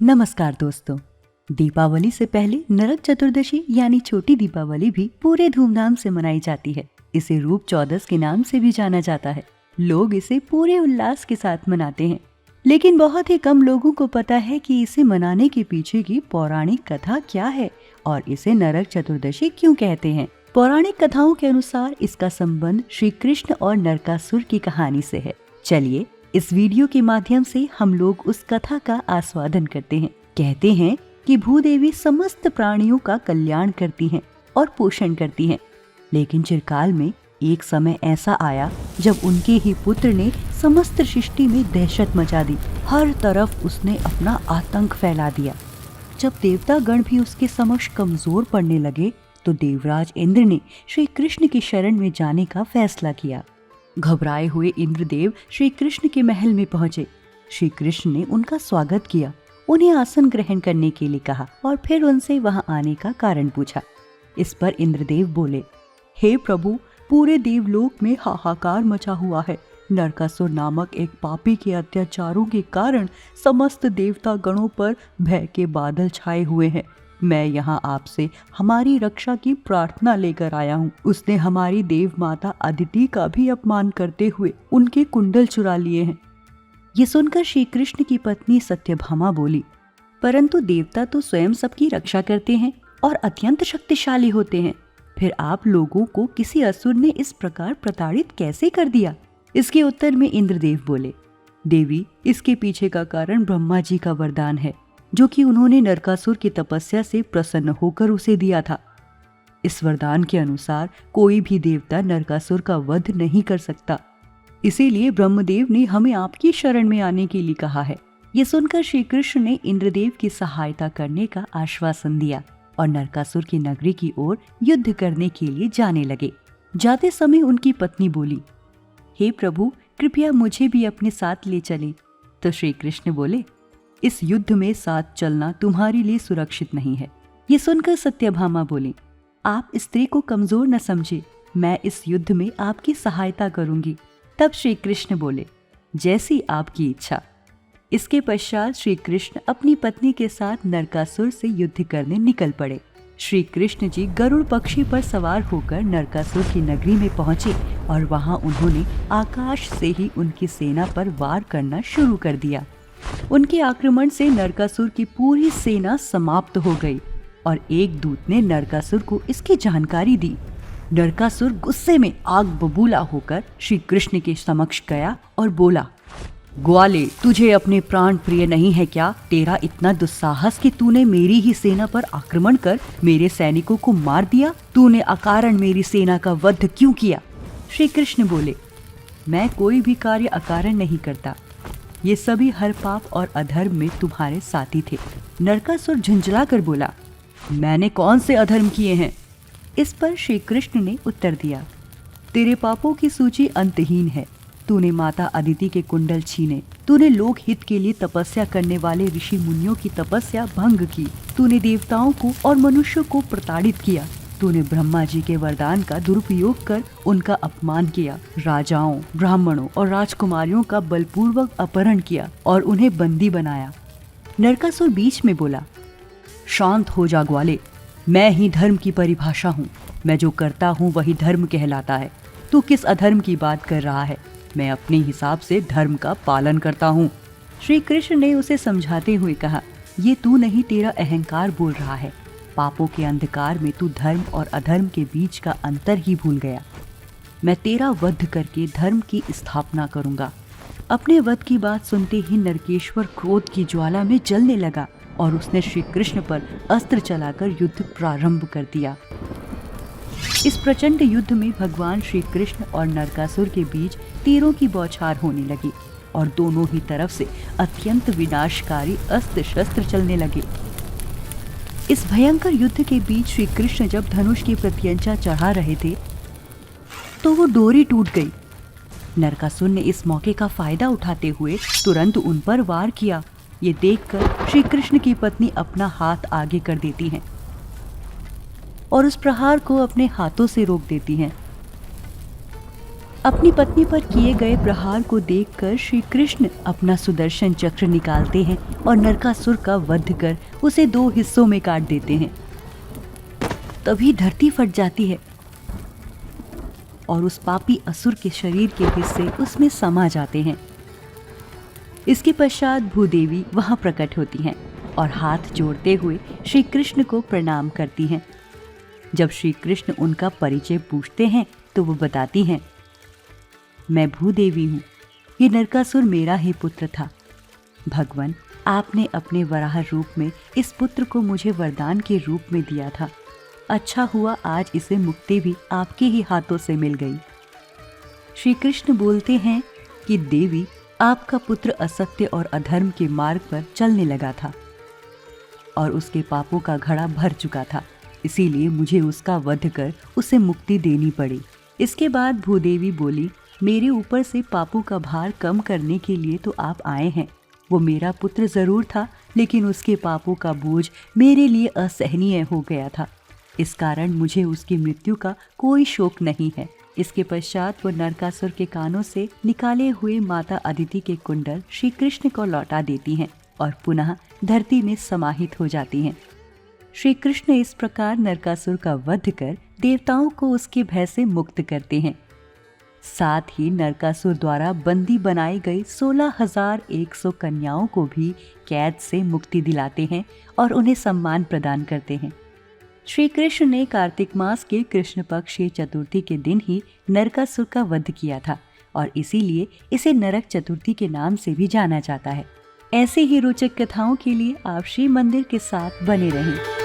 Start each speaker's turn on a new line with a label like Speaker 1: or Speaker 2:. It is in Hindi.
Speaker 1: नमस्कार दोस्तों। दीपावली से पहले नरक चतुर्दशी यानी छोटी दीपावली भी पूरे धूमधाम से मनाई जाती है। इसे रूप चौदस के नाम से भी जाना जाता है। लोग इसे पूरे उल्लास के साथ मनाते हैं, लेकिन बहुत ही कम लोगों को पता है कि इसे मनाने के पीछे की पौराणिक कथा क्या है और इसे नरक चतुर्दशी क्यों कहते हैं। पौराणिक कथाओं के अनुसार इसका संबंध श्री कृष्ण और नरकासुर की कहानी से है। चलिए इस वीडियो के माध्यम से हम लोग उस कथा का आस्वादन करते हैं। कहते हैं कि भूदेवी समस्त प्राणियों का कल्याण करती हैं और पोषण करती हैं, लेकिन चिरकाल में एक समय ऐसा आया जब उनके ही पुत्र ने समस्त सृष्टि में दहशत मचा दी। हर तरफ उसने अपना आतंक फैला दिया। जब देवता गण भी उसके समक्ष कमजोर पड़ने लगे तो देवराज इंद्र ने श्री कृष्ण की शरण में जाने का फैसला किया। घबराए हुए इंद्रदेव श्री कृष्ण के महल में पहुंचे। श्री कृष्ण ने उनका स्वागत किया, उन्हें आसन ग्रहण करने के लिए कहा और फिर उनसे वहां आने का कारण पूछा। इस पर इंद्रदेव बोले, हे प्रभु, पूरे देवलोक में हाहाकार मचा हुआ है। नरकासुर नामक एक पापी के अत्याचारों के कारण समस्त देवता गणों पर भय के बादल छाए हुए हैं। मैं यहाँ आपसे हमारी रक्षा की प्रार्थना लेकर आया हूँ। उसने हमारी देव माता अदिति का भी अपमान करते हुए उनके कुंडल चुरा लिए हैं। ये सुनकर श्री कृष्ण की पत्नी सत्यभामा बोली, परंतु देवता तो स्वयं सबकी रक्षा करते हैं और अत्यंत शक्तिशाली होते हैं। फिर आप लोगों को किसी असुर ने इस प्रकार प्रताड़ित कैसे कर दिया? इसके उत्तर में इंद्रदेव बोले, देवी, इसके पीछे का कारण ब्रह्मा जी का वरदान है, जो कि उन्होंने नरकासुर की तपस्या से प्रसन्न होकर उसे दिया था। इस वरदान के अनुसार कोई भी देवता नरकासुर का वध नहीं कर सकता। इसीलिए ब्रह्मदेव ने हमें आपकी शरण में आने के लिए कहा है। ये सुनकर श्री कृष्ण ने इंद्रदेव की सहायता करने का आश्वासन दिया और नरकासुर की नगरी की ओर युद्ध करने के लिए जाने लगे। जाते समय उनकी पत्नी बोली, हे प्रभु, कृपया मुझे भी अपने साथ ले चलें। तो श्री कृष्ण बोले, इस युद्ध में साथ चलना तुम्हारे लिए सुरक्षित नहीं है। ये सुनकर सत्यभामा बोली, आप स्त्री को कमजोर न समझे, मैं इस युद्ध में आपकी सहायता करूंगी। तब श्री कृष्ण बोले, जैसी आपकी इच्छा। इसके पश्चात श्री कृष्ण अपनी पत्नी के साथ नरकासुर से युद्ध करने निकल पड़े। श्री कृष्ण जी गरुड़ पक्षी पर सवार होकर नरकासुर की नगरी में पहुंचे और वहां उन्होंने आकाश से ही उनकी सेना पर वार करना शुरू कर दिया। उनके आक्रमण से नरकासुर की पूरी सेना समाप्त हो गई और एक दूत ने नरकासुर को इसकी जानकारी दी। नरकासुर गुस्से में आग बबूला होकर श्री कृष्ण के समक्ष गया और बोला, ग्वाले, तुझे अपने प्राण प्रिय नहीं है क्या? तेरा इतना दुस्साहस कि तूने मेरी ही सेना पर आक्रमण कर मेरे सैनिकों को मार दिया। तूने अकारण मेरी सेना का वध क्यों किया? श्री कृष्ण बोले, मैं कोई भी कार्य अकारण नहीं करता। ये सभी हर पाप और अधर्म में तुम्हारे साथी थे। नरकासुर झुंझला कर बोला, मैंने कौन से अधर्म किए हैं? इस पर श्री कृष्ण ने उत्तर दिया, तेरे पापों की सूची अंतहीन है। तूने माता अदिति के कुंडल छीने, तूने लोक हित के लिए तपस्या करने वाले ऋषि मुनियों की तपस्या भंग की, तूने देवताओं को और मनुष्यों को प्रताड़ित किया, तूने ब्रह्मा जी के वरदान का दुरुपयोग कर उनका अपमान किया, राजाओं, ब्राह्मणों और राजकुमारियों का बलपूर्वक अपहरण किया और उन्हें बंदी बनाया। नरकासुर बीच में बोला, शांत हो जा ग्वाले, मैं ही धर्म की परिभाषा हूँ। मैं जो करता हूँ वही धर्म कहलाता है। तू किस अधर्म की बात कर रहा है? मैं अपने हिसाब से धर्म का पालन करता हूँ। श्री कृष्ण ने उसे समझाते हुए कहा, ये तू नहीं, तेरा अहंकार बोल रहा है। पापों के अंधकार में तू धर्म और अधर्म के बीच का अंतर ही भूल गया। मैं तेरा वध करके धर्म की स्थापना करूंगा। अपने वध की बात सुनते ही नरकेश्वर क्रोध की ज्वाला में जलने लगा और उसने श्री कृष्ण पर अस्त्र चलाकर युद्ध प्रारंभ कर दिया। इस प्रचंड युद्ध में भगवान श्री कृष्ण और नरकासुर के बीच तीरों की बौछार होने लगी और दोनों ही तरफ से अत्यंत विनाशकारी अस्त्र शस्त्र चलने लगे। इस भयंकर युद्ध के बीच श्री कृष्ण जब धनुष की प्रत्यंचा चढ़ा रहे थे तो वो डोरी टूट गई। नरकासुर ने इस मौके का फायदा उठाते हुए तुरंत उन पर वार किया। ये देखकर श्री कृष्ण की पत्नी अपना हाथ आगे कर देती हैं और उस प्रहार को अपने हाथों से रोक देती हैं। अपनी पत्नी पर किए गए प्रहार को देखकर श्री कृष्ण अपना सुदर्शन चक्र निकालते हैं और नरकासुर का वध कर उसे 2 हिस्सों में काट देते हैं। तभी धरती फट जाती है और उस पापी असुर के शरीर के हिस्से उसमें समा जाते हैं। इसके पश्चात भूदेवी वहां प्रकट होती हैं और हाथ जोड़ते हुए श्री कृष्ण को प्रणाम करती हैं। जब श्री कृष्ण उनका परिचय पूछते हैं तो वो बताती हैं, मैं भूदेवी हूँ, ये नरकासुर मेरा ही पुत्र था। भगवान, आपने अपने वराह रूप में इस पुत्र को मुझे वरदान के रूप में दिया था। अच्छा हुआ आज इसे मुक्ति भी आपके ही हाथों से मिल गई। श्री कृष्ण बोलते हैं कि देवी, आपका पुत्र असत्य और अधर्म के मार्ग पर चलने लगा था और उसके पापों का घड़ा भर चुका था, इसीलिए मुझे उसका वध कर उसे मुक्ति देनी पड़ी। इसके बाद भूदेवी बोली, मेरे ऊपर से पापों का भार कम करने के लिए तो आप आए हैं। वो मेरा पुत्र जरूर था, लेकिन उसके पापों का बोझ मेरे लिए असहनीय हो गया था। इस कारण मुझे उसकी मृत्यु का कोई शोक नहीं है। इसके पश्चात वो नरकासुर के कानों से निकाले हुए माता अदिति के कुंडल श्री कृष्ण को लौटा देती हैं और पुनः धरती में समाहित हो जाती हैं। श्री कृष्ण इस प्रकार नरकासुर का वध कर देवताओं को उसके भय से मुक्त करते हैं। साथ ही नरकासुर द्वारा बंदी बनाई गई 16,100 कन्याओं को भी कैद से मुक्ति दिलाते हैं और उन्हें सम्मान प्रदान करते हैं। श्री कृष्ण ने कार्तिक मास के कृष्ण पक्ष की चतुर्थी के दिन ही नरकासुर का वध किया था और इसीलिए इसे नरक चतुर्थी के नाम से भी जाना जाता है। ऐसे ही रोचक कथाओं के लिए आप श्री मंदिर के साथ बने रहें।